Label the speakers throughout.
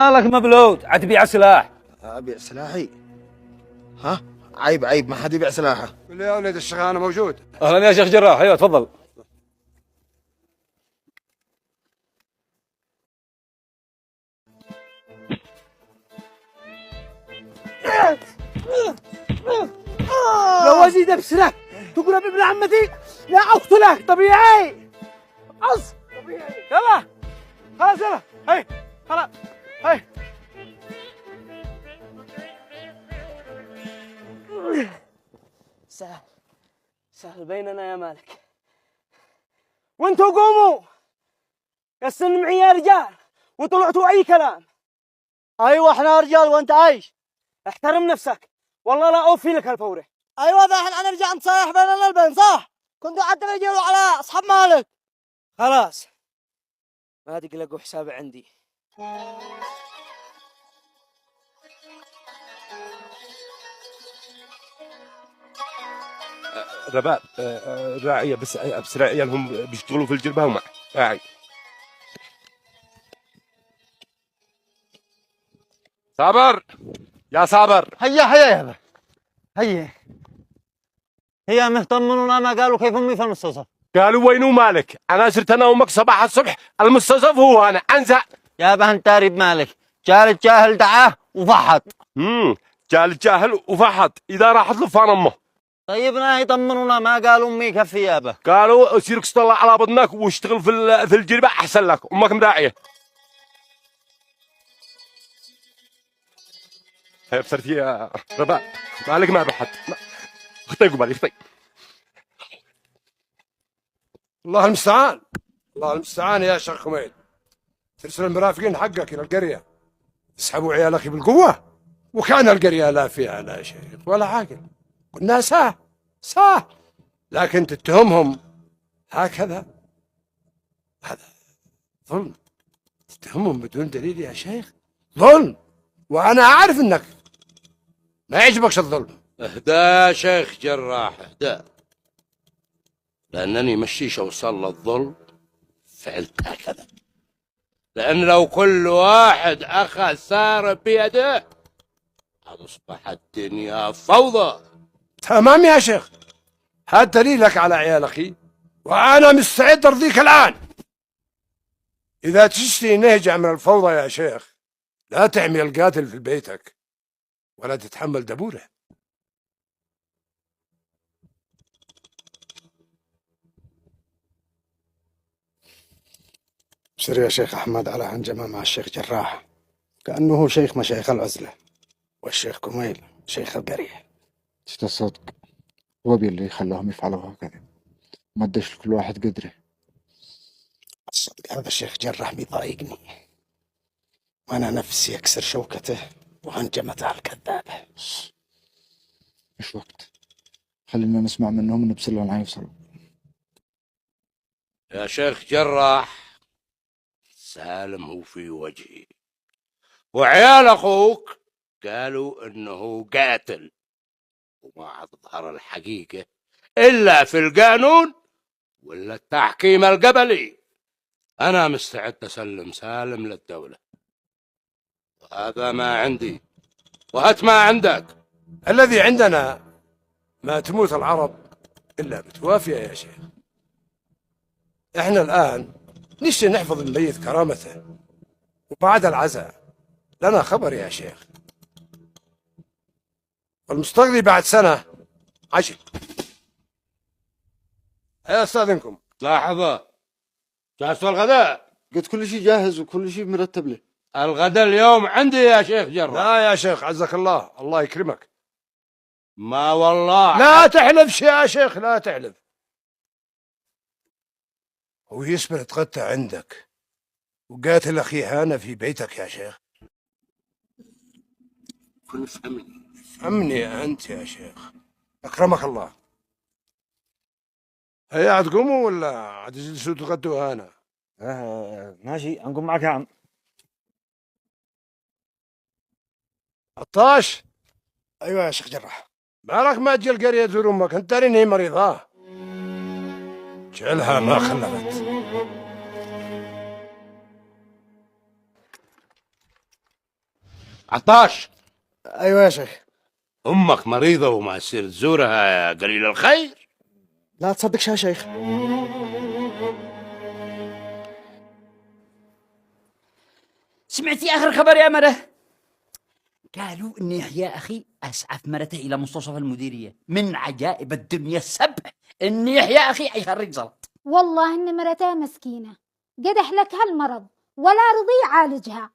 Speaker 1: مالك مبلود عتبيع سلاح؟
Speaker 2: ابيع سلاحي؟ ها؟ عيب عيب، ما حد يبيع سلاحه.
Speaker 3: قول يا ولد الشيخ انا موجود.
Speaker 1: اهلا يا شيخ جراح، ايوه تفضل.
Speaker 4: لو ازيد ابسلك تقول ابن عمتي لا اقتلك. طبيعي عص طبيعي. يلا خلاص يلا هي خلاص هي. سهل سهل بيننا يا مالك. وانتوا قوموا السن معي يا رجال وطلعتوا اي كلام. ايوه احنا رجال وانت عايش. احترم نفسك والله لا اوفي لك الفوره. ايوه ذا احنا نرجع نصايح بيننا البين صح. كنتوا حتى رجالوا على اصحاب مالك. خلاص ما تقلقوا حسابي عندي.
Speaker 3: رباب راعية بس عيالهم بيشتغلوا في الجربة ومع راعي. صابر يا صابر.
Speaker 4: هيا هيا يابا هيا. هي مهتمون ما قالوا كيف امي في المستوصف.
Speaker 3: قالوا وينو مالك؟ انا صرت انا وامك صباح الصبح المستصف هو انا انزع.
Speaker 4: يابا انت ريب مالك. جال الجاهل دعاه وفحط.
Speaker 3: جاء الجاهل وفحط اذا راحت له فان امه.
Speaker 4: طيب لا يطمنونا ما قالوا امي يكفي يابا.
Speaker 3: قالوا سيرك تطلع على بطنك واشتغل في الجربة احسن لك، امك مراعية. هي بصرت يا رباب مالك ما بحد خطي قبالي خطي. الله المستعان، الله المستعان يا شيخ خميد. ترسل المرافقين حقك الى القريه يسحبوا عيالك بالقوه، وكان القريه لا فيها لا شيخ ولا عاقل. قلنا ساه لكن تتهمهم هكذا هذا ظلم. تتهمهم بدون دليل يا شيخ ظلم، وانا اعرف انك ما يعجبكش الظلم.
Speaker 5: اهدى يا شيخ جراح اهدى، لأنني مشيش أوصل للظلم فعلت هكذا. لأن لو كل واحد أخذ ثار بيده أصبح الدنيا فوضى.
Speaker 3: تمام يا شيخ، هات دليلك على عيالك وأنا مستعد أرضيك الآن. إذا تشتي نهجع من الفوضى يا شيخ لا تعمي القاتل في بيتك ولا تتحمل دبوره.
Speaker 2: ابشر يا شيخ احمد على هنجمه مع الشيخ جراح، كانه هو شيخ مشايخ العزله، والشيخ كميل شيخ القريه.
Speaker 6: الصدق هو اللي خلاهم يفعلوا هكذا، ما ادش لكل واحد قدره.
Speaker 2: الصدق هذا الشيخ جراح بيضايقني، وانا نفسي اكسر شوكته وهنجمته الكذابه.
Speaker 6: مش وقت، خلينا نسمع منهم ونبصر لهم يوصلوا.
Speaker 5: يا شيخ جراح سالم هو في وجهي، وعيال أخوك قالوا إنه قاتل، وما تظهر الحقيقة إلا في القانون ولا التحكيم القبلي. أنا مستعد أسلم سالم للدولة، وهذا ما عندي وهات ما عندك.
Speaker 3: الذي عندنا ما تموت العرب إلا بتوافية يا شيخ. إحنا الآن نشتي نحفظ الميت كرامته، وبعد العزاء لنا خبر يا شيخ، والمستقضي بعد سنة عجل. يا أستاذنكم.
Speaker 5: لحظة، جهزتوا الغداء؟
Speaker 6: قلت كل شيء جاهز وكل شيء مرتب له.
Speaker 5: الغداء اليوم عندي يا شيخ جراح.
Speaker 3: لا يا شيخ عزك الله، الله يكرمك.
Speaker 5: ما والله
Speaker 3: لا تحلف يا شيخ لا تحلف. هو يسمع تغتى عندك وقاتل أخي هانا في بيتك يا شيخ؟
Speaker 5: كن فهمني.
Speaker 3: فهمني أنت يا شيخ أكرمك الله. هيا عتقوموا ولا عتجلسوا تغدوا هانا؟
Speaker 4: ماشي نقوم معك يا عم.
Speaker 3: عطاش.
Speaker 2: ايوه يا شيخ جراح.
Speaker 3: مالك ما تجي القرية تزور أمك؟ أنت ترى هي مريضة، جعلها ما خلفت.
Speaker 5: عطاش،
Speaker 2: ايوه يا شيخ.
Speaker 5: امك مريضة وما تصير تزورها يا قليل الخير.
Speaker 2: لا تصدقش يا شيخ.
Speaker 7: سمعتي آخر خبر يا مرة؟ قالوا إن يحيى أخي أسعف مرته إلى مستوصف المديرية. من عجائب الدنيا السبع إن يحيى أخي يخرج زلط.
Speaker 8: والله إن مرته مسكينة قدح لك هالمرض ولا رضي يعالجها،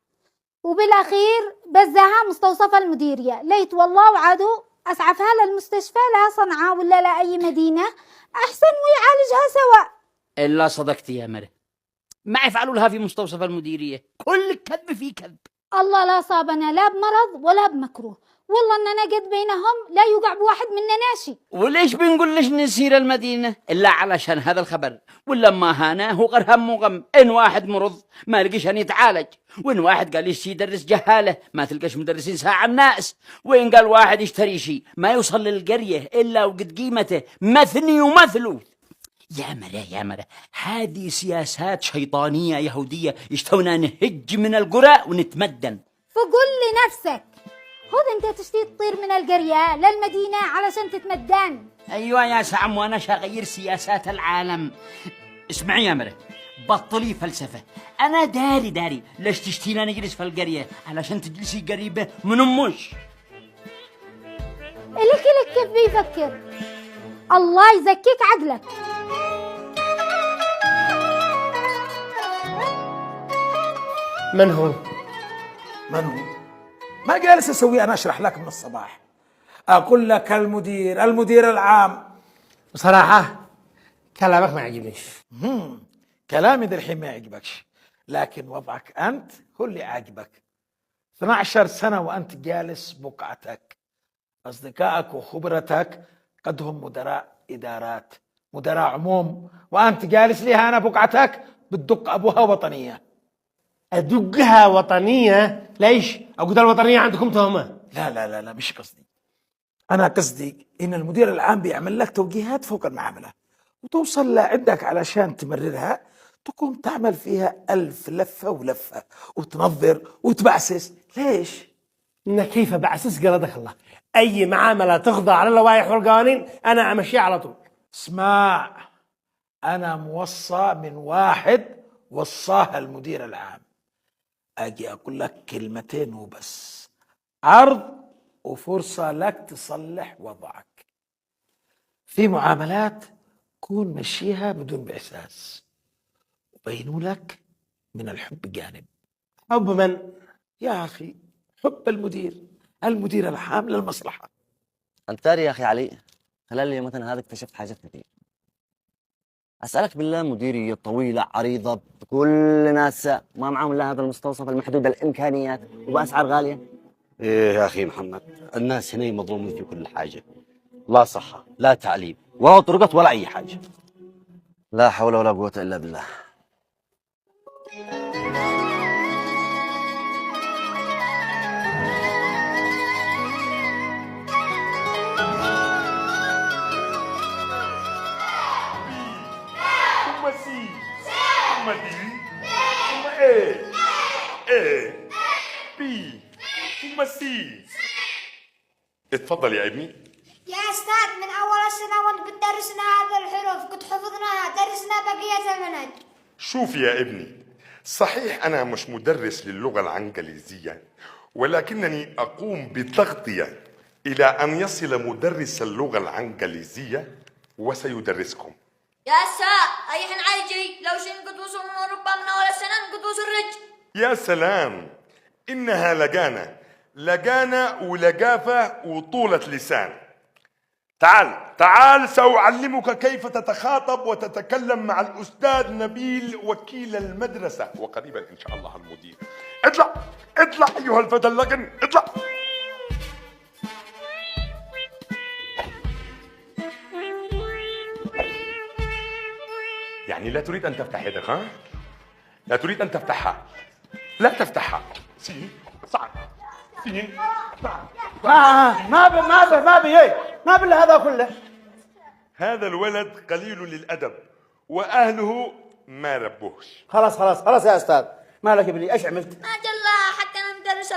Speaker 8: وبالأخير بزها مستوصف المديرية. ليت والله وعادوا أسعفها للمستشفى لا صنعاء ولا لا أي مدينة أحسن ويعالجها سوا.
Speaker 7: إلا صدقتي يا مرة، ما يفعلوا لها في مستوصف المديرية، كل كذب في كذب.
Speaker 8: الله لا صابنا لا بمرض ولا بمكروه، والله اننا قد بينهم لا يوقع بواحد منا ناشي.
Speaker 7: وليش بنقول ليش نسير المدينة إلا علشان هذا الخبر، ولا ما هاناه غير هم وغم. إن واحد مرض ما لقيش أن يتعالج، وإن واحد قال يشتري يدرس جهالة ما تلقاش مدرسين ساعة الناس، وإن قال واحد يشتري شيء ما يوصل للقرية إلا وقد قيمته مثني ومثلوث. يا مرة هذه سياسات شيطانية يهودية يشتونا نهج من القرى ونتمدن.
Speaker 8: فقل لنفسك خذ انت تشتي تطير من القرية للمدينة علشان تتمدن.
Speaker 7: أيوة يا سعم، وأنا شغير سياسات العالم. اسمعي يا مرة، بطلي فلسفة. أنا داري ليش تشتينا نجلس في القرية علشان تجلسي قريبة من أمش.
Speaker 8: إلك كيف بيفكر، الله يزكيك عقلك.
Speaker 9: من هو؟
Speaker 10: ما جالس اسوي انا اشرح لك من الصباح، اقول لك المدير العام.
Speaker 9: بصراحة كلامك ما يعجبنيش.
Speaker 10: كلامي ذا الحين ما يعجبكش، لكن وضعك انت هو اللي عاجبك. 12 سنة وانت جالس بقعتك، اصدقائك وخبرتك قد هم مدراء ادارات، مدراء عموم، وانت جالس لي هنا بقعتك بتدق ابوها وطنية.
Speaker 9: أدقها وطنية؟ ليش؟ أقول الوطنية عندكم تهمة.
Speaker 10: لا مش قصدي. أنا قصدي إن المدير العام بيعمل لك توجيهات فوق المعاملة، وتوصل لعندك علشان تمررها تقوم تعمل فيها 1000 لفة ولفة وتنظر وتبعسس. ليش؟
Speaker 9: إن كيف بعسس قردك الله؟ أي معاملة تخضع على اللوائح والقوانين أنا أمشيها على طول.
Speaker 10: اسمع، أنا موصى من واحد وصاها المدير العام، أجي أقول لك كلمتين وبس، عرض وفرصة لك تصلح وضعك. في معاملات كون مشيها بدون بإحساس، وبينوا لك من الحب جانب.
Speaker 9: حب من؟
Speaker 10: يا أخي حب المدير العام للمصلحة.
Speaker 4: أنت تاري يا أخي علي، خلال اليومين هذا اكتشفت حاجات كثير. أسألك بالله، مديرية طويلة عريضة بكل ناس ما معهم إلا هذا المستوصف المحدود الإمكانيات وبأسعار غالية.
Speaker 5: إيه يا أخي محمد، الناس هنا مظلومين في كل حاجة، لا صحة لا تعليم ولا طرقات ولا أي حاجة.
Speaker 4: لا حول ولا قوة إلا بالله.
Speaker 11: اتفضل يا ابني.
Speaker 12: يا أستاذ، من أول السنة وأنت بتدرسنا هذه الحروف، قد حفظناها، درسنا بقية المنهج.
Speaker 11: شوف يا ابني، صحيح أنا مش مدرس للغة العنجليزية، ولكنني أقوم بتغطية إلى أن يصل مدرس اللغة العنجليزية وسيدرسكم.
Speaker 12: يا أستاذ، أي حين عايجي لو شين قد وصل من أوروبا من أول السنة قد وصل رج.
Speaker 11: يا سلام، إنها لجانة ولجافة وطولة لسان. تعال سأعلمك كيف تتخاطب وتتكلم مع الأستاذ نبيل وكيل المدرسة، وقريبا إن شاء الله المدير. اطلع أيها الفتى اللقن، اطلع. يعني لا تريد أن تفتح يدك؟ ها؟ لا تريد أن تفتحها؟ لا تفتحها. سين صعب، سين صعب.
Speaker 9: ما بالله هذا كله.
Speaker 11: هذا الولد قليل للأدب وأهله ما ربوهش.
Speaker 9: خلاص يا أستاذ، مالك ابني، إيش عملت؟
Speaker 12: ما جل حتى أنا مدرس